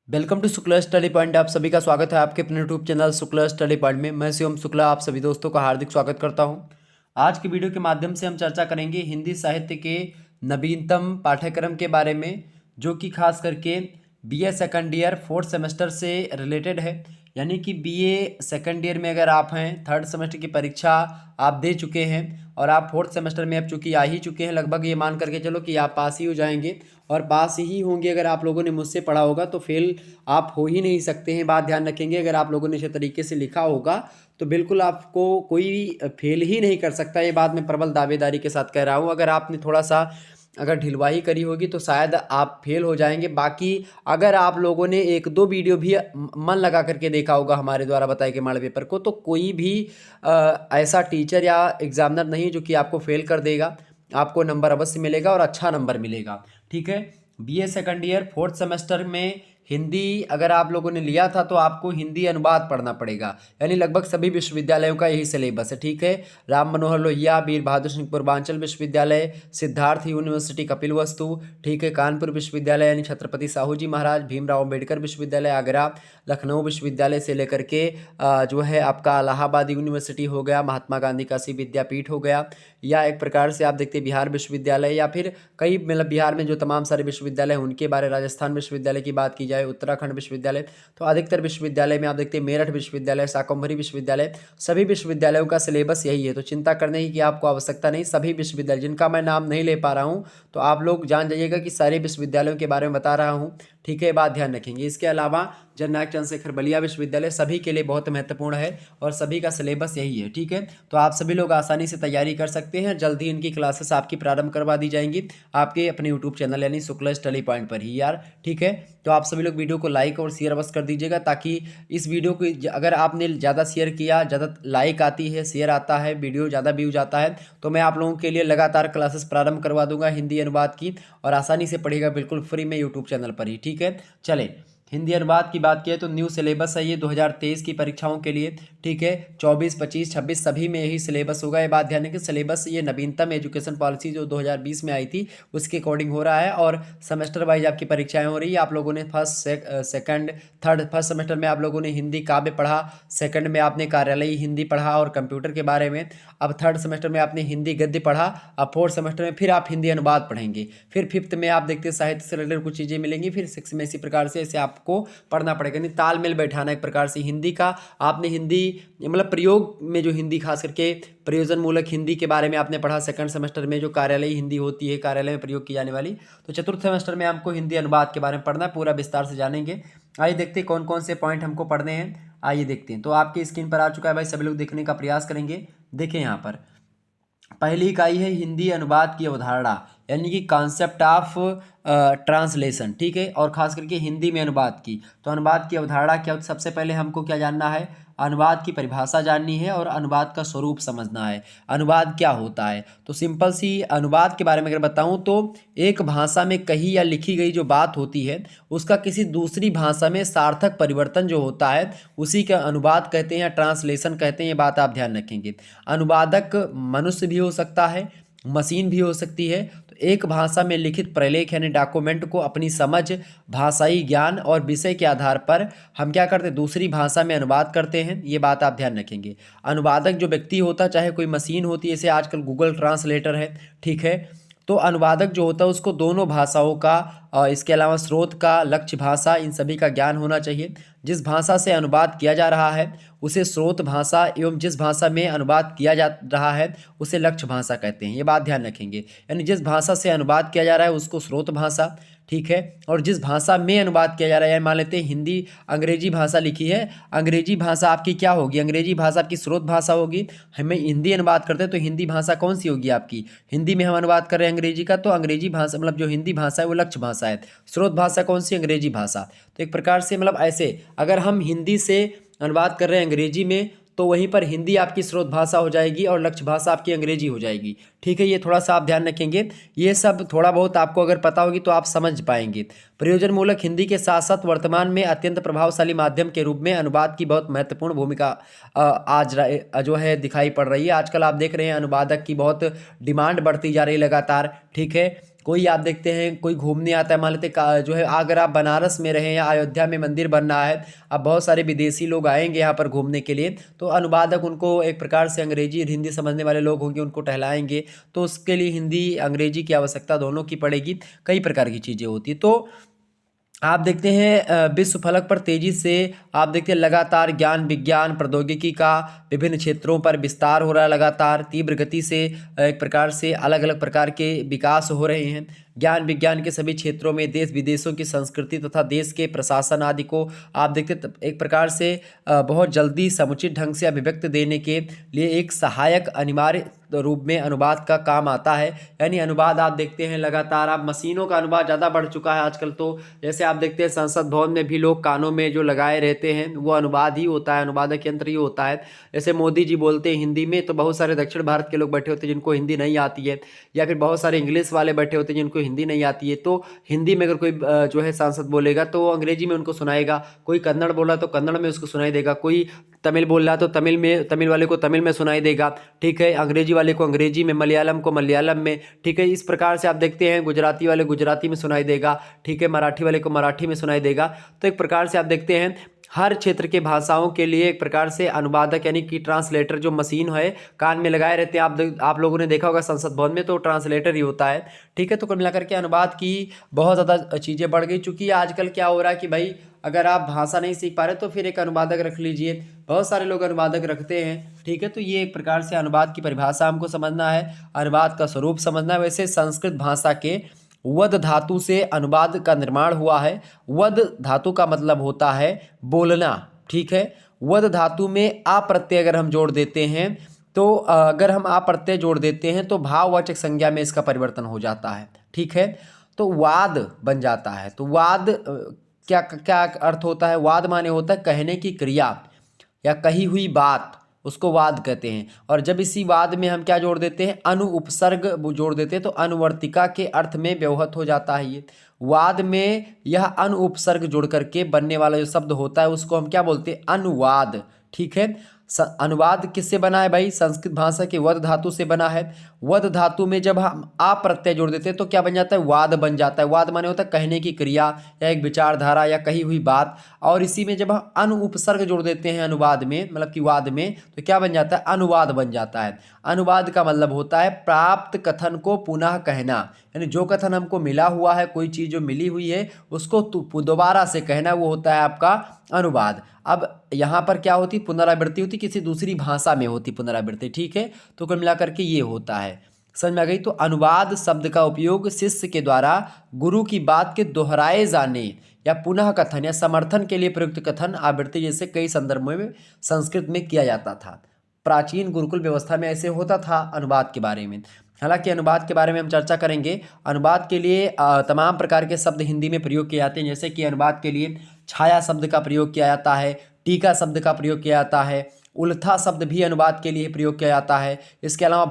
Welcome to Shukla Study Point. आप सभी का स्वागत है आपके अपने YouTube channel Shukla Study Point में। मैं शिवम शुक्ला आप सभी दोस्तों का हार्दिक स्वागत करता हूं। आज की वीडियो के माध्यम से हम चर्चा करेंगे हिंदी साहित्य के नवीनतम पाठ्यक्रम के बारे में, जो कि खास करके BA second year fourth semester से रिलेटेड है। यानी कि बीए सेकंड ईयर में अगर आप हैं, थर्ड सेमेस्टर की परीक्षा आप दे चुके हैं और आप फोर्थ सेमेस्टर में अब चूँकि आ ही चुके हैं, लगभग ये मान करके चलो कि आप पास ही हो जाएंगे। और पास ही होंगे अगर आप लोगों ने मुझसे पढ़ा होगा, तो फेल आप हो ही नहीं सकते हैं। बात ध्यान रखेंगे, अगर आप लोगों ने इस तरीके से लिखा होगा तो बिल्कुल आपको कोई फेल ही नहीं कर सकता। ये बात मैं प्रबल दावेदारी के साथ कह रहा हूँ। अगर आपने थोड़ा सा अगर ढिलवाही करी होगी तो शायद आप फेल हो जाएंगे। बाकी अगर आप लोगों ने एक दो वीडियो भी मन लगा करके देखा होगा हमारे द्वारा बताए गए मॉडल पेपर को, तो कोई भी ऐसा टीचर या एग्जामिनर नहीं जो कि आपको फेल कर देगा। आपको नंबर अवश्य मिलेगा और अच्छा नंबर मिलेगा। ठीक है। BA second year fourth semester में हिंदी अगर आप लोगों ने लिया था तो आपको हिंदी अनुवाद पढ़ना पड़ेगा। यानी लगभग सभी विश्वविद्यालयों का यही सिलेबस है। ठीक है। राम मनोहर लोहिया, वीर बहादुर सिंह पूर्वांचल विश्वविद्यालय, सिद्धार्थ यूनिवर्सिटी कपिलवस्तु, ठीक है, कानपुर विश्वविद्यालय यानी छत्रपति साहू जी महाराज, भीमराव अम्बेडकर विश्वविद्यालय आगरा, लखनऊ विश्वविद्यालय से लेकर के जो है आपका इलाहाबाद यूनिवर्सिटी हो गया, महात्मा गांधी काशी विद्यापीठ हो गया, या एक प्रकार से आप देखते हैं बिहार विश्वविद्यालय, या फिर कई मतलब बिहार में जो तमाम सारे विश्वविद्यालय हैं उनके बारे, राजस्थान विश्वविद्यालय की बात की जाए, उत्तराखंड विश्वविद्यालय, तो अधिकतर विश्वविद्यालय में आप देखते हैं मेरठ विश्वविद्यालय, शाकंभरी विश्वविद्यालय, सभी विश्वविद्यालयों का सिलेबस यही है। तो चिंता करने की आपको आवश्यकता नहीं। सभी विश्वविद्यालय जिनका मैं नाम नहीं ले पा रहा हूँ, तो आप लोग जान जाइएगा कि सारे विश्वविद्यालयों के बारे में बता रहा हूँ। ठीक है, ये बात ध्यान रखेंगे। इसके अलावा जननायक चंद्रशेखर बलिया विश्वविद्यालय सभी के लिए बहुत महत्वपूर्ण है और सभी का सिलेबस यही है। ठीक है। तो आप सभी लोग आसानी से तैयारी कर सकते हैं। जल्द ही इनकी क्लासेस आपकी प्रारंभ करवा दी जाएंगी आपके अपने यूट्यूब चैनल यानी शुक्ला स्टडी पॉइंट पर ही यार। ठीक है। तो आप सभी लोग वीडियो को लाइक और शेयर अवश्य कर दीजिएगा, ताकि इस वीडियो को अगर आपने ज़्यादा शेयर किया, ज़्यादा लाइक आती है, शेयर आता है, वीडियो ज़्यादा व्यूज आता है, तो मैं आप लोगों के लिए लगातार क्लासेस प्रारंभ करवा दूंगा हिंदी अनुवाद की, और आसानी से पढ़ेगा बिल्कुल फ्री में यूट्यूब चैनल पर ही। ठीक है। चलें, हिंदी अनुवाद की बात किए तो न्यू सिलेबस है ये 2023 की परीक्षाओं के लिए। ठीक है। 24, 25, 26 सभी में यही सिलेबस होगा। ये बात ध्यान रखें, सिलेबस ये नवीनतम एजुकेशन पॉलिसी जो 2020 में आई थी उसके अकॉर्डिंग हो रहा है, और सेमेस्टर वाइज आपकी परीक्षाएं हो रही है। आप लोगों ने सेकंड थर्ड फर्स्ट सेमेस्टर में आप लोगों ने हिंदी काव्य पढ़ा, सेकंड में आपने कार्यालयी हिंदी पढ़ा और कंप्यूटर के बारे में, अब थर्ड सेमेस्टर में आपने हिंदी गद्य पढ़ा, अब फोर्थ सेमेस्टर में फिर आप हिंदी अनुवाद पढ़ेंगे, फिर फिफ्थ में आप देखते हैं साहित्य से रिलेटेड कुछ चीज़ें मिलेंगी, फिर सिक्स में इसी प्रकार से ऐसे आपको पढ़ना पड़ेगा। नहीं, तालमेल बैठाना एक प्रकार से हिंदी का। आपने हिंदी मतलब प्रयोग में जो हिंदी खास करके प्रयोजन मूलक हिंदी के बारे में आपने पढ़ा सेकंड सेमेस्टर में, जो कार्यालयी हिंदी होती है, कार्यालय में प्रयोग की जाने वाली। तो चतुर्थ सेमेस्टर में हमको हिंदी अनुवाद के बारे में पढ़ना है, पूरा विस्तार से जानेंगे। आइए देखते हैं कौन कौन से पॉइंट हमको पढ़ने हैं। आइए देखते हैं। तो आपकी स्क्रीन पर आ चुका है भाई, सभी लोग देखने का प्रयास करेंगे। देखें यहाँ पर पहली इकाई है हिंदी अनुवाद की अवधारणा, यानी कि कॉन्सेप्ट ऑफ ट्रांसलेशन। ठीक है। और खास करके हिंदी में अनुवाद की, तो अनुवाद की अवधारणा क्या होती है, सबसे पहले हमको क्या जानना है, अनुवाद की परिभाषा जाननी है और अनुवाद का स्वरूप समझना है। अनुवाद क्या होता है, तो सिंपल सी अनुवाद के बारे में अगर बताऊं तो एक भाषा में कही या लिखी गई जो बात होती है उसका किसी दूसरी भाषा में सार्थक परिवर्तन जो होता है उसी का अनुवाद कहते हैं या ट्रांसलेशन कहते हैं। ये बात आप ध्यान रखेंगे। अनुवादक मनुष्य भी हो सकता है, मशीन भी हो सकती है। तो एक भाषा में लिखित प्रलेख यानी डॉक्यूमेंट को अपनी समझ, भाषाई ज्ञान और विषय के आधार पर हम क्या करते हैं, दूसरी भाषा में अनुवाद करते हैं। ये बात आप ध्यान रखेंगे। अनुवादक जो व्यक्ति होता है, चाहे कोई मशीन होती है, जैसे आजकल गूगल ट्रांसलेटर है, ठीक है, तो अनुवादक जो होता है उसको दोनों भाषाओं का, इसके अलावा स्रोत का, लक्ष्य भाषा, इन सभी का ज्ञान होना चाहिए। जिस भाषा से अनुवाद किया जा रहा है उसे स्रोत भाषा, एवं जिस भाषा में अनुवाद किया जा रहा है उसे लक्ष्य भाषा कहते हैं। ये बात ध्यान रखेंगे। यानी जिस भाषा से अनुवाद किया जा रहा है उसको स्रोत भाषा, ठीक है, और जिस भाषा में अनुवाद किया जा रहा है, मान लेते हैं हिंदी अंग्रेजी भाषा लिखी है, अंग्रेजी भाषा आपकी क्या होगी, अंग्रेजी भाषा आपकी स्रोत भाषा होगी। हमें हिंदी अनुवाद करते हैं तो हिंदी भाषा कौन सी होगी आपकी, हिंदी में हम अनुवाद कर रहे हैं अंग्रेजी का, तो अंग्रेजी भाषा मतलब जो हिंदी भाषा है वो लक्ष्य भाषा है। स्रोत भाषा कौन सी, अंग्रेजी भाषा। तो एक प्रकार से मतलब ऐसे अगर हम हिंदी से अनुवाद कर रहे हैं अंग्रेजी में, तो वहीं पर हिंदी आपकी स्रोत भाषा हो जाएगी और लक्ष्य भाषा आपकी अंग्रेजी हो जाएगी। ठीक है। ये थोड़ा सा आप ध्यान रखेंगे। ये सब थोड़ा बहुत आपको अगर पता होगी तो आप समझ पाएंगे। प्रयोजन मूलक हिंदी के साथ साथ वर्तमान में अत्यंत प्रभावशाली माध्यम के रूप में अनुवाद की बहुत महत्वपूर्ण भूमिका आज जो है दिखाई पड़ रही है। आजकल आप देख रहे हैं अनुवादक की बहुत डिमांड बढ़ती जा रही है लगातार। ठीक है। कोई आप देखते हैं कोई घूमने आता है, मान लेते जो है अगर आप बनारस में रहें या अयोध्या में मंदिर बन रहा है, अब बहुत सारे विदेशी लोग आएंगे यहाँ पर घूमने के लिए, तो अनुवादक उनको एक प्रकार से अंग्रेजी और हिंदी समझने वाले लोग होंगे, उनको टहलाएंगे, तो उसके लिए हिंदी अंग्रेजी की आवश्यकता दोनों की पड़ेगी। कई प्रकार की चीज़ें होती है। तो आप देखते हैं विश्व फलक पर तेजी से आप देखते हैं लगातार ज्ञान विज्ञान प्रौद्योगिकी का विभिन्न क्षेत्रों पर विस्तार हो रहा है, लगातार तीव्र गति से एक प्रकार से अलग अलग प्रकार के विकास हो रहे हैं। ज्ञान विज्ञान के सभी क्षेत्रों में देश विदेशों की संस्कृति तथा देश के प्रशासन आदि को आप देखते एक प्रकार से बहुत जल्दी समुचित ढंग से अभिव्यक्त देने के लिए एक सहायक अनिवार्य रूप में अनुवाद का काम आता है। यानी अनुवाद आप देखते हैं लगातार, आप मशीनों का अनुवाद ज़्यादा बढ़ चुका है आजकल। तो जैसे आप देखते हैं संसद भवन में भी लोग कानों में जो लगाए रहते हैं वो अनुवाद ही होता है, अनुवादक यंत्र ही होता है। जैसे मोदी जी बोलते हैं हिंदी में, तो बहुत सारे दक्षिण भारत के लोग बैठे होते हैं जिनको हिंदी नहीं आती है, या फिर बहुत सारे इंग्लिश वाले बैठे होते हैं जिनको हिंदी नहीं आती है। तो हिंदी में अगर कोई जो है सांसद बोलेगा तो वो अंग्रेजी में उनको सुनाएगा, कोई कन्नड़ बोला तो कन्नड़ में उसको सुनाई देगा, कोई तमिल बोल रहा तो तमिल में, तमिल वाले को तमिल में सुनाई देगा, ठीक है, अंग्रेजी वाले को अंग्रेजी में, मलयालम को मलयालम में, ठीक है। इस प्रकार से आप देखते हैं गुजराती वाले गुजराती में सुनाई देगा, ठीक है, मराठी वाले को मराठी में सुनाई देगा। तो एक प्रकार से आप देखते हैं हर क्षेत्र के भाषाओं के लिए एक प्रकार से अनुवादक यानी कि ट्रांसलेटर जो मशीन है कान में लगाए रहते हैं। आप लोगों ने देखा होगा संसद भवन में, तो ट्रांसलेटर ही होता है, ठीक है। तो कुल मिलाकर के अनुवाद की बहुत ज़्यादा चीज़ें बढ़ गई, चूँकि आजकल क्या हो रहा है कि भाई अगर आप भाषा नहीं सीख पा रहे तो फिर एक अनुवादक रख लीजिए, बहुत सारे लोग अनुवादक रखते हैं, ठीक है। तो ये एक प्रकार से अनुवाद की परिभाषा हमको समझना है, अनुवाद का स्वरूप समझना है। वैसे संस्कृत भाषा के वद धातु से अनुवाद का निर्माण हुआ है। वद धातु का मतलब होता है बोलना, ठीक है। वद धातु में आ प्रत्यय अगर हम जोड़ देते हैं तो अगर हम आ प्रत्यय जोड़ देते हैं तो भाववाचक संज्ञा में इसका परिवर्तन हो जाता है, ठीक है। तो वाद बन जाता है। तो वाद क्या क्या अर्थ होता है? वाद माने होता है कहने की क्रिया या कही हुई बात, उसको वाद कहते हैं। और जब इसी वाद में हम क्या जोड़ देते हैं, अनु उपसर्ग जोड़ देते हैं, तो अनुवर्तिका के अर्थ में व्यवहत हो जाता है। ये वाद में यह अनु उपसर्ग जोड़ करके बनने वाला जो शब्द होता है उसको हम क्या बोलते हैं, अनुवाद, ठीक है। अनुवाद किससे बना है भाई? संस्कृत भाषा के वद धातु से बना है। वद धातु में जब हम आ प्रत्यय जोड़ देते हैं तो क्या बन जाता है, वाद बन जाता है। वाद माने होता है कहने की क्रिया या एक विचारधारा या कही हुई बात। और इसी में जब हम अनु उपसर्ग जोड़ देते हैं अनुवाद में, मतलब कि वाद में, तो क्या बन जाता है, अनुवाद बन जाता है। अनुवाद का मतलब होता है प्राप्त कथन को पुनः कहना, यानी जो कथन हमको मिला हुआ है, कोई चीज़ जो मिली हुई है उसको दोबारा से कहना, वो होता है आपका अनुवाद। अब यहाँ पर क्या होती, पुनरावृत्ति होती, किसी दूसरी भाषा में होती पुनरावृत्ति, ठीक है। तो कुल मिलाकर के ये होता है, समझ में आ गई। तो अनुवाद शब्द का उपयोग शिष्य के द्वारा गुरु की बात के दोहराए जाने या पुनः कथन या समर्थन के लिए प्रयुक्त कथन आवृत्ति जैसे कई संदर्भों में संस्कृत में किया जाता था। प्राचीन गुरुकुल व्यवस्था में ऐसे होता था अनुवाद के बारे में। हालांकि अनुवाद के बारे में हम चर्चा करेंगे। अनुवाद के लिए तमाम प्रकार के शब्द हिंदी में प्रयोग किए जाते हैं, जैसे कि अनुवाद के लिए छाया शब्द का प्रयोग किया जाता है, टीका शब्द का प्रयोग किया जाता है, उल्था शब्द भी अनुवाद के लिए प्रयोग किया जाता है। इसके अलावा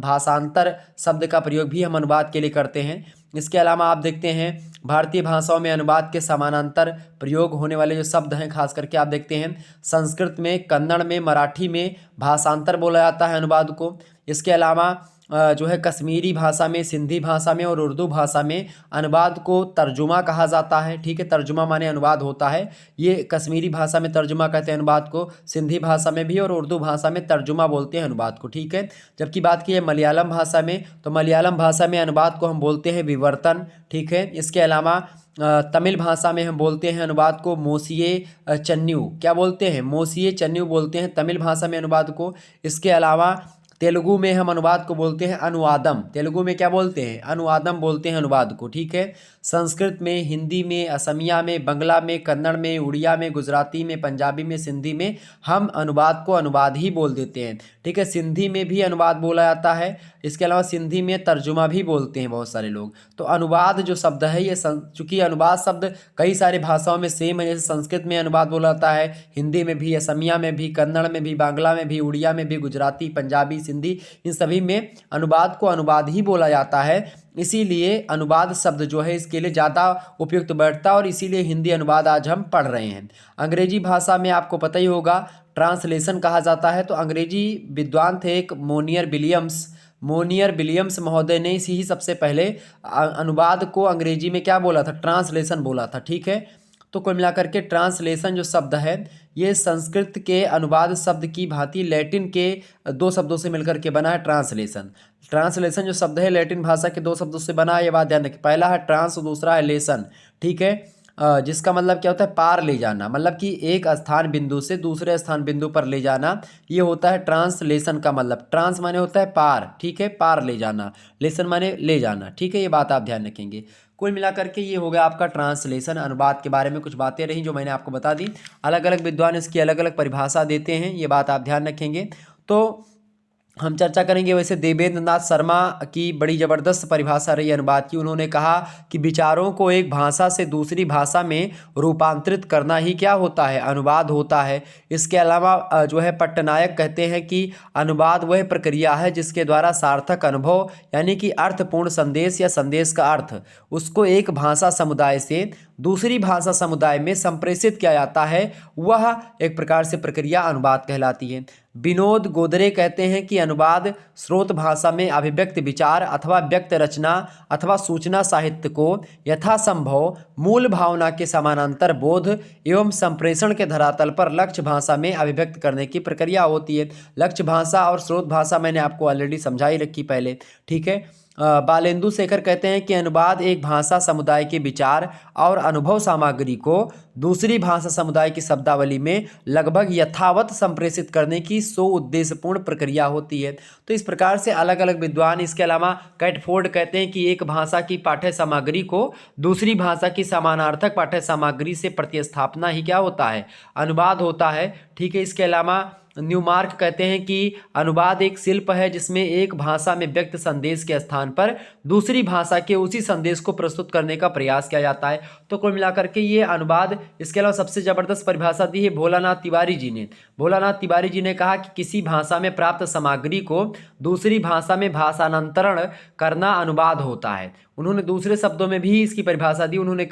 भाषांतर शब्द का प्रयोग भी हम अनुवाद के लिए करते हैं। इसके अलावा आप देखते हैं भारतीय भाषाओं में अनुवाद के समानांतर प्रयोग होने वाले जो शब्द हैं, खास करके आप देखते हैं संस्कृत में, कन्नड़ में, मराठी में भाषांतर बोला जाता है अनुवाद को। इसके अलावा जो है कश्मीरी भाषा में, सिंधी भाषा में और उर्दू भाषा में अनुवाद को तर्जुमा कहा जाता है, ठीक है। तर्जुमा माने अनुवाद होता है। ये कश्मीरी भाषा में तर्जुमा कहते हैं अनुवाद को, सिंधी भाषा में भी और उर्दू भाषा में तर्जुमा बोलते हैं अनुवाद को, ठीक है। जबकि बात की है मलयालम भाषा में, तो मलयालम भाषा में अनुवाद को हम बोलते हैं विवर्तन, ठीक है। इसके अलावा तमिल भाषा में हम बोलते हैं अनुवाद को मोसिए चन्न्यू, क्या बोलते हैं, मोसिए चन्न्यू बोलते हैं तमिल भाषा में अनुवाद को। इसके अलावा तेलुगु में हम अनुवाद को बोलते हैं अनुवादम, तेलुगु में क्या बोलते हैं, अनुवादम बोलते हैं अनुवाद को, ठीक है। संस्कृत में, हिंदी में, असमिया में, बंगला में, कन्नड़ में, उड़िया में, गुजराती में, पंजाबी में, सिंधी में हम अनुवाद को अनुवाद ही बोल देते हैं, ठीक है। सिंधी में भी अनुवाद बोला जाता है। इसके अलावा सिंधी में तर्जुमा भी बोलते हैं बहुत सारे लोग। तो अनुवाद जो शब्द है ये चूँकि अनुवाद शब्द कई सारे भाषाओं में सेम है, जैसे संस्कृत में अनुवाद बोला जाता है, हिंदी में भी, असमिया में भी, कन्नड़ में भी, बांग्ला में भी, उड़िया में भी, गुजराती, पंजाबी, सिंधी, इन सभी में अनुवाद को अनुवाद ही बोला जाता है। इसीलिए अनुवाद शब्द जो है इसके लिए ज़्यादा उपयुक्त बैठता है और इसीलिए हिंदी अनुवाद आज हम पढ़ रहे हैं। अंग्रेजी भाषा में आपको पता ही होगा ट्रांसलेशन कहा जाता है। तो अंग्रेजी विद्वान थे एक मोनियर विलियम्स, मोनियर विलियम्स महोदय ने इसी ही सबसे पहले अनुवाद को अंग्रेजी में क्या बोला था, ट्रांसलेशन बोला था। ठीक है, तो कुल मिलाकर के ट्रांसलेशन जो शब्द है ये संस्कृत के अनुवाद शब्द की भांति लैटिन के दो शब्दों से मिलकर के बना है ट्रांसलेशन। ट्रांसलेशन जो शब्द है लैटिन भाषा के दो शब्दों से बना है, ये बात ध्यान रखिए। पहला है ट्रांस और दूसरा है लेसन। ठीक है, जिसका मतलब क्या होता है, पार ले जाना, मतलब कि एक स्थान बिंदु से दूसरे स्थान बिंदु पर ले जाना, ये होता है ट्रांसलेशन का मतलब। ट्रांस माने होता है पार, ठीक है, पार ले जाना, लेसन माने ले जाना। ठीक है, ये बात आप ध्यान रखेंगे। कुल मिलाकर के ये हो गया आपका ट्रांसलेशन। अनुवाद के बारे में कुछ बातें रहीं जो मैंने आपको बता दी। अलग अलग विद्वान इसकी अलग अलग परिभाषा देते हैं, ये बात आप ध्यान रखेंगे। तो हम चर्चा करेंगे वैसे देवेंद्र नाथ शर्मा की बड़ी ज़बरदस्त परिभाषा रही अनुवाद की। उन्होंने कहा कि विचारों को एक भाषा से दूसरी भाषा में रूपांतरित करना ही क्या होता है, अनुवाद होता है। इसके अलावा जो है पट्टनायक कहते हैं कि अनुवाद वह प्रक्रिया है जिसके द्वारा सार्थक अनुभव यानी कि अर्थपूर्ण संदेश या संदेश का अर्थ उसको एक भाषा समुदाय से दूसरी भाषा समुदाय में संप्रेषित किया जाता है, वह एक प्रकार से प्रक्रिया अनुवाद कहलाती है। विनोद गोदरे कहते हैं कि अनुवाद स्रोत भाषा में अभिव्यक्त विचार अथवा व्यक्त रचना अथवा सूचना साहित्य को यथासंभव मूल भावना के समानांतर बोध एवं संप्रेषण के धरातल पर लक्ष्य भाषा में अभिव्यक्त करने की प्रक्रिया होती है। लक्ष्य भाषा और स्रोत भाषा मैंने आपको ऑलरेडी समझाई रखी पहले। ठीक है, बालेंदु शेखर कहते हैं कि अनुवाद एक भाषा समुदाय के विचार और अनुभव सामग्री को दूसरी भाषा समुदाय की शब्दावली में लगभग यथावत संप्रेषित करने की उद्देश्यपूर्ण प्रक्रिया होती है। तो इस प्रकार से अलग अलग विद्वान, इसके अलावा कैटफोर्ड कहते हैं कि एक भाषा की पाठ्य सामग्री को दूसरी भाषा की समानार्थक पाठ्य सामग्री से प्रतिस्थापना ही क्या होता है, अनुवाद होता है। ठीक है, इसके अलावा न्यूमार्क कहते हैं कि अनुवाद एक शिल्प है जिसमें एक भाषा में व्यक्त संदेश के स्थान पर दूसरी भाषा के उसी संदेश को प्रस्तुत करने का प्रयास किया जाता है। तो कुल मिलाकर के ये अनुवाद, इसके अलावा सबसे जबरदस्त परिभाषा दी है भोलानाथ तिवारी जी ने। भोलानाथ तिवारी जी ने कहा कि किसी भाषा में प्राप्त सामग्री को दूसरी भाषा में भाषांतरण करना अनुवाद होता है। उन्होंने दूसरे शब्दों में भी इसकी परिभाषा दी। उन्होंने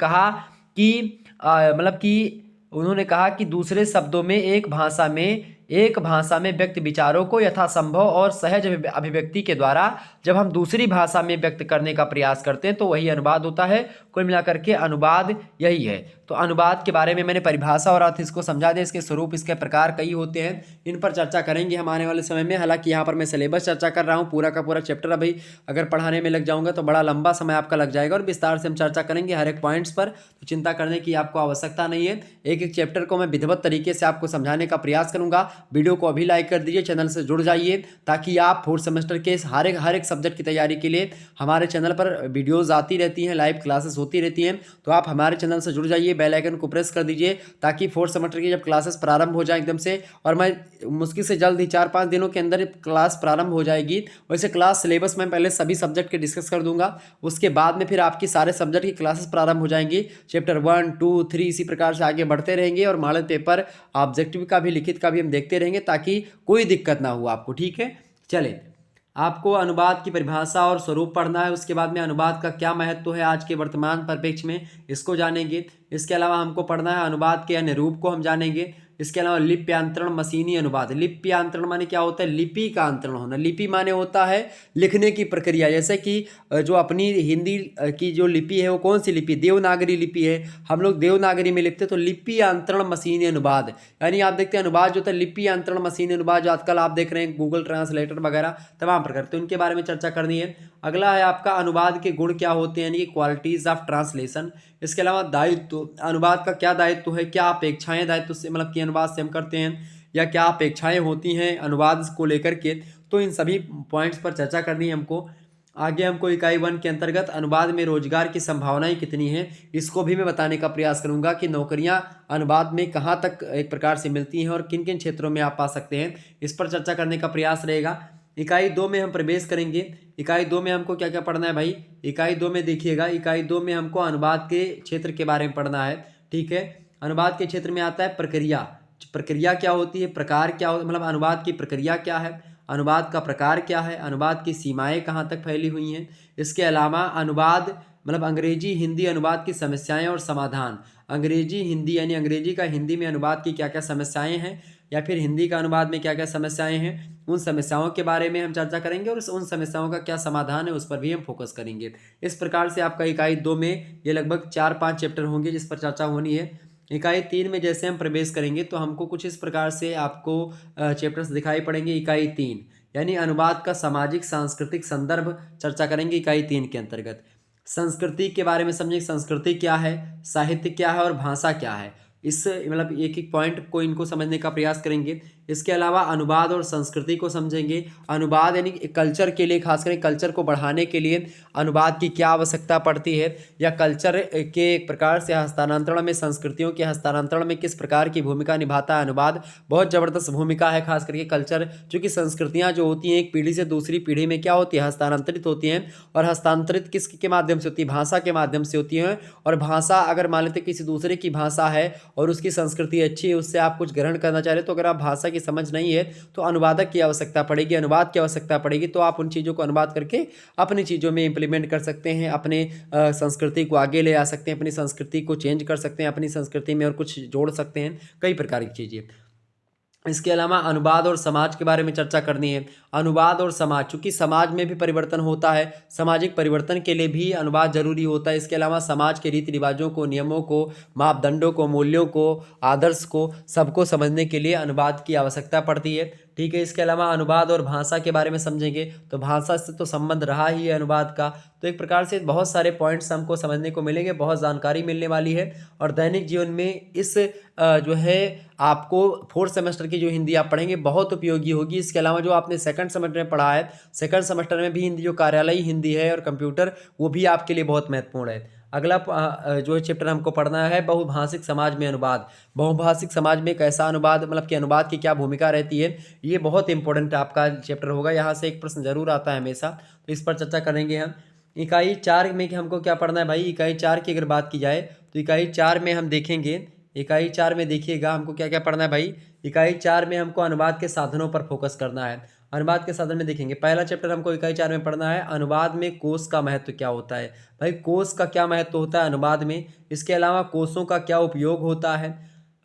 कहा कि दूसरे शब्दों में एक भाषा में व्यक्त विचारों को यथासंभव और सहज अभिव्यक्ति के द्वारा जब हम दूसरी भाषा में व्यक्त करने का प्रयास करते हैं तो वही अनुवाद होता है। कुल मिलाकर के अनुवाद यही है। तो अनुवाद के बारे में मैंने परिभाषा और अर्थ इसको समझा दिया। इसके स्वरूप, इसके प्रकार कई होते हैं, इन पर चर्चा करेंगे हम आने वाले समय में। हालांकि यहाँ पर मैं सिलेबस चर्चा कर रहा हूँ, पूरा का पूरा चैप्टर अभी अगर पढ़ाने में लग जाऊँगा तो बड़ा लंबा समय आपका लग जाएगा और विस्तार से हम चर्चा करेंगे हर एक पॉइंट्स पर। तो चिंता करने की आपको आवश्यकता नहीं है। एक एक चैप्टर को मैं विधिवत तरीके से आपको समझाने का प्रयास करूँगा। वीडियो को अभी लाइक कर दीजिए, चैनल से जुड़ जाइए ताकि आप फोर्थ सेमेस्टर के हर एक सब्जेक्ट की तैयारी के लिए हमारे चैनल पर वीडियोस आती रहती हैं, लाइव क्लासेस होती रहती हैं। तो आप हमारे चैनल से जुड़ जाइए, बेल आइकन को प्रेस कर दीजिए ताकि फोर्थ सेमेस्टर की जब क्लासेस प्रारंभ हो जाए एकदम से, और मैं मुश्किल से जल्द ही 4-5 दिनों के अंदर क्लास प्रारंभ हो जाएगी। वैसे क्लास सिलेबस में पहले सभी सब्जेक्ट के डिस्कस कर दूंगा, उसके बाद में फिर आपकी सारे सब्जेक्ट की क्लासेस प्रारंभ हो जाएंगी। चैप्टर 1, 2, 3 इसी प्रकार से आगे बढ़ते रहेंगे और मॉडल पेपर ऑब्जेक्टिव का भी लिखित का भी हम देखते रहेंगे ताकि कोई दिक्कत ना हो आपको। ठीक है, चले, आपको अनुवाद की परिभाषा और स्वरूप पढ़ना है। उसके बाद में अनुवाद का क्या महत्व है आज के वर्तमान परिप्रेक्ष्य में, इसको जानेंगे। इसके अलावा हमको पढ़ना है अनुवाद के अन्य रूप को हम जानेंगे। इसके अलावा लिप्यांतरण, मशीनी अनुवाद। लिप्यांतरण माने क्या होता है, लिपि का अंतरण होना। लिपि माने होता है लिखने की प्रक्रिया। जैसे कि जो अपनी हिंदी की जो लिपि है वो कौन सी लिपि, देवनागरी लिपि है, हम लोग देवनागरी में लिखते हैं। तो लिप्यांतरण मशीनी अनुवाद, यानी आप देखते हैं अनुवाद जो होता है लिप्यांतरण मशीनी अनुवाद, जो आजकल आप देख रहे हैं गूगल ट्रांसलेटर वगैरह तमाम प्रकार, तो इनके बारे में चर्चा करनी है। अगला है आपका अनुवाद के गुण क्या होते हैं, यानी कि क्वालिटीज ऑफ ट्रांसलेशन। इसके अलावा दायित्व, अनुवाद का क्या दायित्व है, क्या अपेक्षाएं दायित्व से मतलब कि अनुवाद से हम करते हैं या क्या अपेक्षाएं होती हैं अनुवाद को लेकर के, तो इन सभी पॉइंट्स पर चर्चा करनी है हमको। आगे हमको इकाई 1 के अंतर्गत अनुवाद में रोजगार की संभावनाएं कितनी हैं, इसको भी मैं बताने का प्रयास करूंगा कि नौकरियां अनुवाद में कहां तक एक प्रकार से मिलती हैं और किन किन क्षेत्रों में आप पा सकते हैं, इस पर चर्चा करने का प्रयास रहेगा। इकाई 2 में हम प्रवेश करेंगे। इकाई 2 में हमको क्या क्या पढ़ना है भाई, इकाई 2 में देखिएगा, इकाई 2 में हमको अनुवाद के क्षेत्र के बारे में पढ़ना है। ठीक है, अनुवाद के क्षेत्र में आता है प्रक्रिया। प्रक्रिया क्या होती है, प्रकार क्या हो, मतलब अनुवाद की प्रक्रिया क्या है, अनुवाद का प्रकार क्या है, अनुवाद की सीमाएं कहाँ तक फैली हुई हैं। इसके अलावा अनुवाद मतलब अंग्रेजी हिंदी अनुवाद की समस्याएं और समाधान। अंग्रेजी हिंदी यानी अंग्रेजी का हिंदी में अनुवाद की क्या क्या समस्याएं हैं, या फिर हिंदी का अनुवाद में क्या क्या समस्याएं हैं, उन समस्याओं के बारे में हम चर्चा करेंगे और उन समस्याओं का क्या समाधान है उस पर भी हम फोकस करेंगे। इस प्रकार से आपका इकाई 2 में ये लगभग 4-5 चैप्टर होंगे जिस पर चर्चा होनी है। इकाई 3 में जैसे हम प्रवेश करेंगे तो हमको कुछ इस प्रकार से आपको चैप्टर्स दिखाई पड़ेंगे। इकाई 3 यानी अनुवाद का सामाजिक सांस्कृतिक संदर्भ चर्चा करेंगे इकाई 3 के अंतर्गत। संस्कृति के बारे में समझेंगे, संस्कृति क्या है, साहित्य क्या है और भाषा क्या है। इस मतलब एक एक पॉइंट को इनको समझने का प्रयास करेंगे। इसके अलावा अनुवाद और संस्कृति को समझेंगे। अनुवाद यानी कल्चर के लिए, खास करके कल्चर को बढ़ाने के लिए अनुवाद की क्या आवश्यकता पड़ती है, या कल्चर के एक प्रकार से हस्तांतरण में, संस्कृतियों के हस्तांतरण में किस प्रकार की भूमिका निभाता है अनुवाद। बहुत ज़बरदस्त भूमिका है, खास करके कल्चर, चूँकि संस्कृतियाँ जो होती हैं एक पीढ़ी से दूसरी पीढ़ी में क्या होती है, हस्तांतरित होती हैं। और हस्तांतरित किसके माध्यम से होती है, भाषा के माध्यम से होती है। और भाषा अगर मान लेते किसी दूसरे की भाषा है और उसकी संस्कृति अच्छी है, उससे आप कुछ ग्रहण करना चाह रहे हो, तो अगर आप भाषा की समझ नहीं है तो अनुवादक की आवश्यकता पड़ेगी, अनुवाद की आवश्यकता पड़ेगी। तो आप उन चीज़ों को अनुवाद करके अपनी चीज़ों में इंप्लीमेंट कर सकते हैं, अपने संस्कृति को आगे ले आ सकते हैं, अपनी संस्कृति को चेंज कर सकते हैं, अपनी संस्कृति में और कुछ जोड़ सकते हैं, कई प्रकार की चीज़ें। इसके अलावा अनुवाद और समाज के बारे में चर्चा करनी है। अनुवाद और समाज, चूँकि समाज में भी परिवर्तन होता है, सामाजिक परिवर्तन के लिए भी अनुवाद जरूरी होता है। इसके अलावा समाज के रीति रिवाजों को, नियमों को, मापदंडों को, मूल्यों को, आदर्श को, सबको समझने के लिए अनुवाद की आवश्यकता पड़ती है। ठीक है। इसके अलावा अनुवाद और भाषा के बारे में समझेंगे, तो भाषा से तो संबंध रहा ही है अनुवाद का। तो एक प्रकार से बहुत सारे पॉइंट्स हमको समझने को मिलेंगे, बहुत जानकारी मिलने वाली है। और दैनिक जीवन में इस जो है आपको 4th सेमेस्टर की जो हिंदी आप पढ़ेंगे बहुत उपयोगी होगी। इसके अलावा जो आपने 2nd सेमेस्टर में पढ़ा है, 2nd सेमेस्टर में भी हिंदी, जो कार्यालयी हिंदी है और कंप्यूटर, वो भी आपके लिए बहुत महत्वपूर्ण है। अगला जो चैप्टर हमको पढ़ना है, बहुभाषिक समाज में अनुवाद। बहुभाषिक समाज में कैसा अनुवाद, मतलब कि अनुवाद की क्या भूमिका रहती है, ये बहुत इंपॉर्टेंट आपका चैप्टर होगा। यहाँ से एक प्रश्न जरूर आता है हमेशा, तो इस पर चर्चा करेंगे हम। इकाई 4 में हमको क्या पढ़ना है भाई, इकाई 4 की अगर बात की जाए तो इकाई 4 में हम देखेंगे, इकाई 4 में देखिएगा हमको क्या क्या पढ़ना है भाई। इकाई 4 में हमको अनुवाद के साधनों पर फोकस करना है। अनुवाद के साधन में देखेंगे, पहला चैप्टर हमको इकाई 4 में पढ़ना है, अनुवाद में कोश का महत्व क्या होता है। भाई कोश का क्या महत्व होता है अनुवाद में, इसके अलावा कोशों का क्या उपयोग होता है।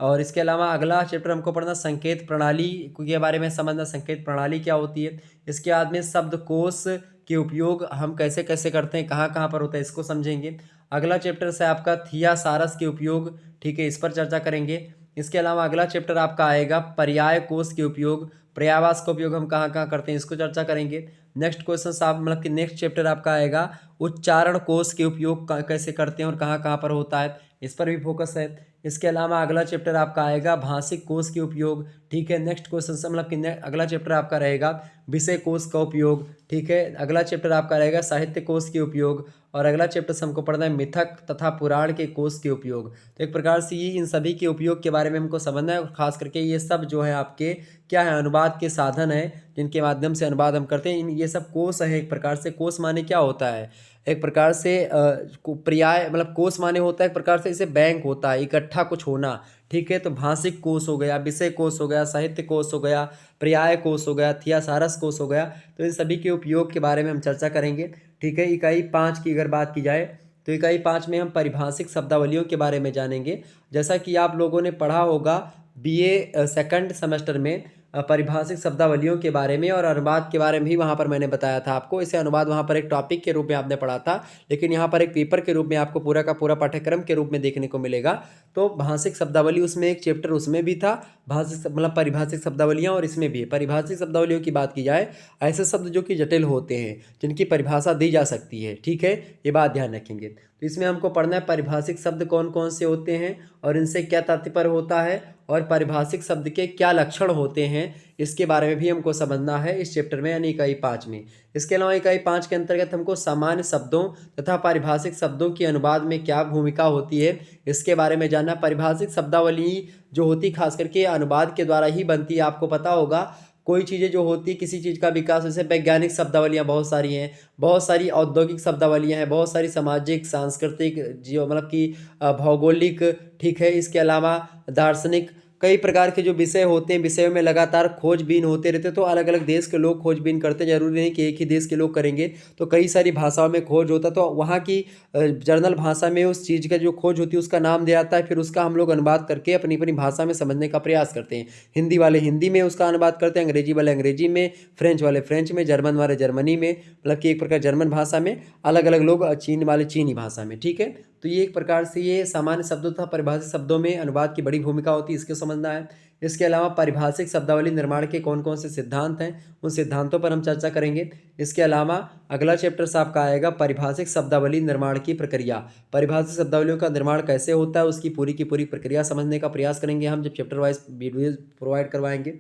और इसके अलावा अगला चैप्टर हमको पढ़ना संकेत प्रणाली के बारे में समझना, संकेत प्रणाली क्या होती है। इसके बाद में शब्दकोश के उपयोग हम कैसे कैसे करते हैं, कहाँ कहाँ पर होता है, इसको समझेंगे। अगला चैप्टर से आपका थियासारस के उपयोग, ठीक है, इस पर चर्चा करेंगे। इसके अलावा अगला चैप्टर आपका आएगा पर्याय कोश के उपयोग, पर्यायवाच का उपयोग हम कहाँ कहाँ करते हैं, इसको चर्चा करेंगे। नेक्स्ट क्वेश्चन आप मतलब कि नेक्स्ट चैप्टर आपका आएगा उच्चारण कोश के उपयोग कैसे करते हैं और कहाँ कहाँ पर होता है, इस पर भी फोकस है। इसके अलावा अगला चैप्टर आपका आएगा भाषिक कोश के उपयोग, ठीक है। नेक्स्ट क्वेश्चन से मतलब कि अगला चैप्टर आपका रहेगा विषय कोश का उपयोग, ठीक है। अगला चैप्टर आपका रहेगा साहित्य कोश के उपयोग, और अगला चैप्टर से हमको पढ़ना है मिथक तथा पुराण के कोश के उपयोग। तो एक प्रकार से ये इन सभी के उपयोग के बारे में हमको समझना है, और खास करके ये सब जो है आपके क्या है, अनुवाद के साधन है जिनके माध्यम से अनुवाद हम करते हैं। ये सब कोश है एक प्रकार से। कोश माने क्या होता है, एक प्रकार से पर्याय मतलब कोश माने होता है एक प्रकार से इसे बैंक होता है, इकट्ठा कुछ होना, ठीक है। तो भाषिक कोश हो गया, विषय कोश हो गया, साहित्य कोश हो गया, पर्याय कोश हो गया, थियासारस कोश हो गया। तो इन सभी के उपयोग के बारे में हम चर्चा करेंगे, ठीक है। इकाई 5 की अगर बात की जाए तो इकाई 5 में हम परिभाषिक शब्दावलियों के बारे में जानेंगे। जैसा कि आप लोगों ने पढ़ा होगा BA 2nd सेमेस्टर में परिभाषिक शब्दावलियों के बारे में और अनुवाद के बारे में भी वहाँ पर मैंने बताया था आपको। इसे अनुवाद वहाँ पर एक टॉपिक के रूप में आपने पढ़ा था, लेकिन यहाँ पर एक पेपर के रूप में आपको पूरा का पूरा पाठ्यक्रम के रूप में देखने को मिलेगा। तो भाषिक शब्दावली उसमें एक चैप्टर उसमें भी था, भाषिक मतलब परिभाषिक शब्दावलियाँ, और इसमें भी परिभाषिक शब्दावलियों की बात की जाए, ऐसे शब्द जो कि जटिल होते हैं, जिनकी परिभाषा दी जा सकती है, ठीक है, ये बात ध्यान रखेंगे। तो इसमें हमको पढ़ना है परिभाषिक शब्द कौन कौन से होते हैं और इनसे क्या तात्पर्य होता है, और परिभाषिक शब्द के क्या लक्षण होते हैं, इसके बारे में भी हमको समझना है इस चैप्टर में, यानी इकाई 5 में। इसके अलावा इकाई 5 के अंतर्गत हमको सामान्य शब्दों तथा परिभाषिक शब्दों की अनुवाद में क्या भूमिका होती है, इसके बारे में जानना। परिभाषिक शब्दावली जो होती खास करके अनुवाद के द्वारा ही बनती है। आपको पता होगा कोई चीज़ें जो होती, किसी चीज़ का विकास, जैसे वैज्ञानिक शब्दावलियाँ बहुत सारी हैं, बहुत सारी औद्योगिक शब्दावलियाँ हैं, बहुत सारी सामाजिक सांस्कृतिक जो मतलब कि भौगोलिक, ठीक है। इसके अलावा दार्शनिक, कई प्रकार के जो विषय होते हैं, विषयों में लगातार खोजबीन होते रहते हैं। तो अलग अलग देश के लोग खोजबीन करते हैं, जरूरी नहीं कि एक ही देश के लोग करेंगे। तो कई सारी भाषाओं में खोज होता है, तो वहाँ की जर्नल भाषा में उस चीज़ का जो खोज होती है उसका नाम दिया जाता है। फिर उसका हम लोग अनुवाद करके अपनी अपनी भाषा में समझने का प्रयास करते हैं। हिंदी वाले हिंदी में उसका अनुवाद करते हैं, अंग्रेजी वाले अंग्रेजी में, फ्रेंच वाले फ्रेंच में, जर्मन वाले जर्मनी में, मतलब कि एक प्रकार जर्मन भाषा में, अलग अलग लोग चीन वाले चीनी भाषा में। ठीक है, तो ये एक प्रकार से ये सामान्य शब्दों तथा परिभाषित शब्दों में अनुवाद की बड़ी भूमिका होती है, इसको समझना है। इसके अलावा पारिभाषिक शब्दावली निर्माण के कौन कौन से सिद्धांत हैं, उन सिद्धांतों पर हम चर्चा करेंगे। इसके अलावा अगला चैप्टर आपका आएगा पारिभाषिक शब्दावली निर्माण की प्रक्रिया। परिभाषित शब्दावलियों का निर्माण कैसे होता है उसकी पूरी की पूरी प्रक्रिया समझने का प्रयास करेंगे हम, जब चैप्टर वाइज वीडियो प्रोवाइड करवाएंगे।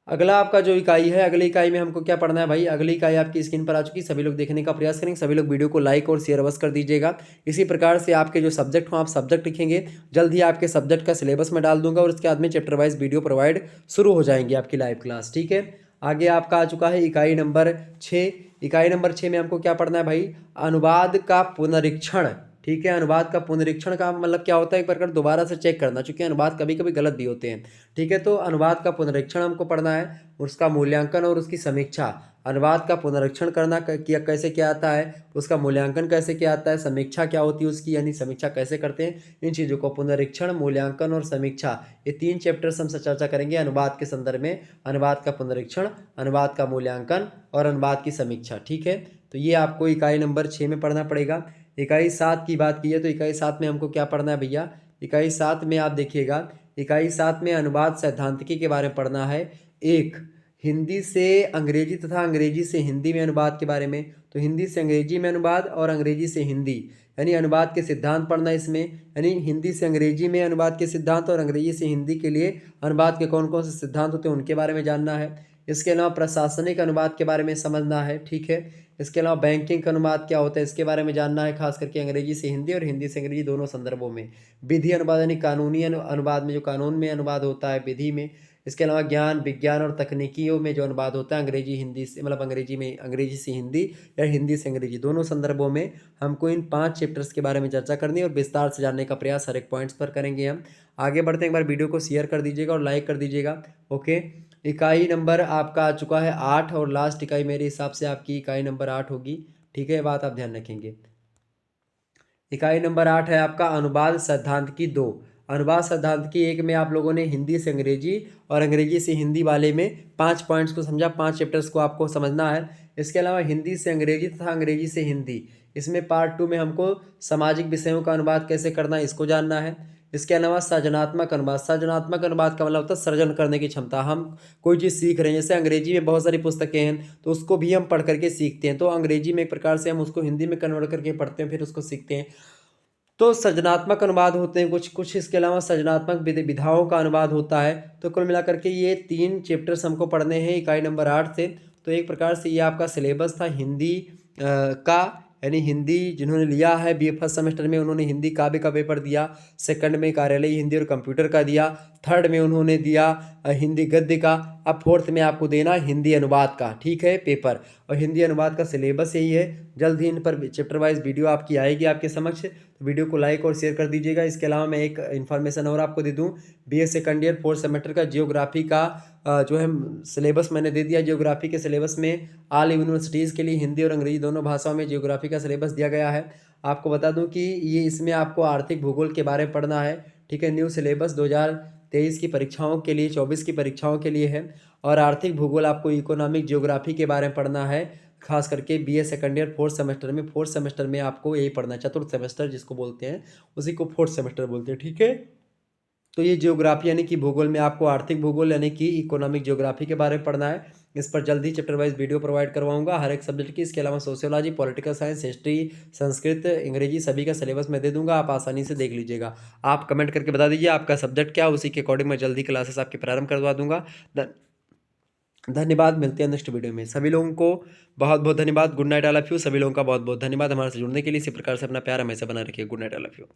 अगला आपका जो इकाई है, अगली इकाई में हमको क्या पढ़ना है भाई, अगली इकाई आपकी स्क्रीन पर आ चुकी है, सभी लोग देखने का प्रयास करेंगे। सभी लोग वीडियो को लाइक और शेयर अवश्य कर दीजिएगा। इसी प्रकार से आपके जो सब्जेक्ट हो आप सब्जेक्ट लिखेंगे, जल्द ही आपके सब्जेक्ट का सिलेबस में डाल दूंगा और उसके बाद में चैप्टर वाइज वीडियो प्रोवाइड शुरू हो जाएंगी आपकी लाइव क्लास। ठीक है, आगे आपका आ चुका है इकाई नंबर 6। इकाई नंबर 6 में हमको क्या पढ़ना है भाई, अनुवाद का पुनरीक्षण। ठीक है, अनुवाद का पुनरीक्षण का मतलब क्या होता है, एक प्रकार दोबारा से चेक करना, चूंकि अनुवाद कभी कभी गलत भी होते हैं। ठीक है, तो अनुवाद का पुनरीक्षण हमको पढ़ना है, उसका मूल्यांकन और उसकी समीक्षा। अनुवाद का पुनरीक्षण करना किया कैसे क्या आता है, उसका मूल्यांकन कैसे क्या आता है, समीक्षा क्या होती है उसकी, यानी समीक्षा कैसे करते हैं, इन चीज़ों को पुनरीक्षण, मूल्यांकन और समीक्षा, ये 3 चैप्टर्स हम चर्चा करेंगे अनुवाद के संदर्भ में। अनुवाद का पुनरीक्षण, अनुवाद का मूल्यांकन और अनुवाद की समीक्षा। ठीक है, तो ये आपको इकाई नंबर 6 में पढ़ना पड़ेगा। इकाई 7 की बात की है तो इकाई 7 में हमको क्या पढ़ना है भैया, इकाई 7 में आप देखिएगा, इकाई 7 में अनुवाद सैद्धांतिकी के बारे में पढ़ना है। एक, हिंदी से अंग्रेजी तथा अंग्रेजी से हिंदी में अनुवाद के बारे में, तो हिंदी से अंग्रेजी में अनुवाद और अंग्रेजी से हिंदी, यानी अनुवाद के सिद्धांत पढ़ना है इसमें, यानी हिंदी से अंग्रेजी में अनुवाद के सिद्धांत और अंग्रेजी से हिंदी के लिए अनुवाद के कौन कौन से सिद्धांत होते हैं उनके बारे में जानना है। इसके अलावा प्रशासनिक अनुवाद के बारे में समझना है। ठीक है, इसके अलावा बैंकिंग का अनुवाद क्या होता है इसके बारे में जानना है, खास करके अंग्रेजी से हिंदी और हिंदी से अंग्रेजी दोनों संदर्भों में। विधि अनुवाद यानी कानूनी अनुवाद में, जो कानून में अनुवाद होता है विधि में। इसके अलावा ज्ञान विज्ञान और तकनीकियों में जो अनुवाद होता है अंग्रेजी हिंदी से, मतलब अंग्रेजी में अंग्रेजी से हिंदी या हिंदी से अंग्रेजी, दोनों संदर्भों में हमको इन 5 चैप्टर्स के बारे में चर्चा करनी है और विस्तार से जानने का प्रयास हर एक पॉइंट्स पर करेंगे हम। आगे बढ़ते हैं, एक बार वीडियो को शेयर कर दीजिएगा और लाइक कर दीजिएगा। ओके, इकाई नंबर आपका आ चुका है 8 और लास्ट इकाई मेरे हिसाब से आपकी इकाई नंबर 8 होगी। ठीक है, बात आप ध्यान रखेंगे। इकाई नंबर 8 है आपका अनुवाद सिद्धांतिकी 2। अनुवाद सिद्धांतिकी 1 में आप लोगों ने हिंदी से अंग्रेजी और अंग्रेजी से हिंदी वाले में 5 पॉइंट्स को समझा, 5 चैप्टर्स को आपको समझना है। इसके अलावा हिंदी से अंग्रेजी तथा अंग्रेजी से हिंदी, इसमें पार्ट 2 में हमको सामाजिक विषयों का अनुवाद कैसे करना है इसको जानना है। इसके अलावा सृजनात्मक अनुवाद, सृजनात्मक अनुवाद का मतलब होता है सृजन करने की क्षमता। हम कोई चीज़ सीख रहे हैं, जैसे अंग्रेजी में बहुत सारी पुस्तकें हैं तो उसको भी हम पढ़ करके सीखते हैं, तो अंग्रेजी में एक प्रकार से हम उसको हिंदी में कन्वर्ट करके पढ़ते हैं, फिर उसको सीखते हैं। तो सृजनात्मक अनुवाद होते हैं कुछ कुछ, इसके अलावा सृजनात्मक विधाओं का अनुवाद होता है। तो कुल मिलाकर के ये 3 चैप्टर्स हमको पढ़ने हैं इकाई नंबर 8 से। तो एक प्रकार से ये आपका सिलेबस था हिंदी का, यानी हिंदी जिन्होंने लिया है बीए फर्स्ट सेमेस्टर में उन्होंने हिंदी काव्य का पेपर दिया, सेकंड में कार्यालय हिंदी और कंप्यूटर का दिया, थर्ड में उन्होंने दिया हिंदी गद्य का, अब फोर्थ में आपको देना हिंदी अनुवाद का। ठीक है, पेपर और हिंदी अनुवाद का सिलेबस यही है। जल्द ही इन पर चैप्टर वाइज वीडियो आपकी आएगी आपके समक्ष, तो वीडियो को लाइक और शेयर कर दीजिएगा। इसके अलावा मैं एक इन्फॉर्मेशन और आपको दे दूँ, BA second year 4th semester का जियोग्राफी का जो है सिलेबस मैंने दे दिया। जियोग्राफी के सिलेबस में ऑल यूनिवर्सिटीज़ के लिए हिंदी और अंग्रेजी दोनों भाषाओं में जियोग्राफी का सिलेबस दिया गया है। आपको बता दूं कि ये इसमें आपको आर्थिक भूगोल के बारे में पढ़ना है। ठीक है, न्यू सिलेबस 2023 की परीक्षाओं के लिए, 24 की परीक्षाओं के लिए है। और आर्थिक भूगोल आपको इकोनॉमिक जियोग्राफी के बारे में पढ़ना है, खास करके BA second year 4th semester में। 4th सेमेस्टर में आपको यही पढ़ना है, चतुर्थ सेमेस्टर जिसको बोलते हैं उसी को 4th सेमेस्टर बोलते हैं। ठीक है, तो ये जियोग्राफी यानी कि भूगोल में आपको आर्थिक भूगोल यानी कि इकोनॉमिक जियोग्राफी के बारे में पढ़ना है। इस पर जल्दी चैप्टर वाइज वीडियो प्रोवाइड करवाऊंगा हर एक सब्जेक्ट की। इसके अलावा sociology, political science, history, Sanskrit, अंग्रेजी सभी का सिलेबस मैं दे दूंगा, आप आसानी से देख लीजिएगा। आप कमेंट करके बता दीजिए आपका सब्जेक्ट क्या है, उसी के अकॉर्डिंग मैं जल्दी क्लासेस आपकी प्रारंभ करवा दूंगा। धन्यवाद, मिलते हैं नेक्स्ट वीडियो में। सभी लोगों को बहुत बहुत धन्यवाद। Good night all of you. सभी लोगों का बहुत बहुत धन्यवाद हमारे से जुड़ने के लिए। इसी प्रकार से अपना प्यार हमेशा बना रखिए। Good night all of you.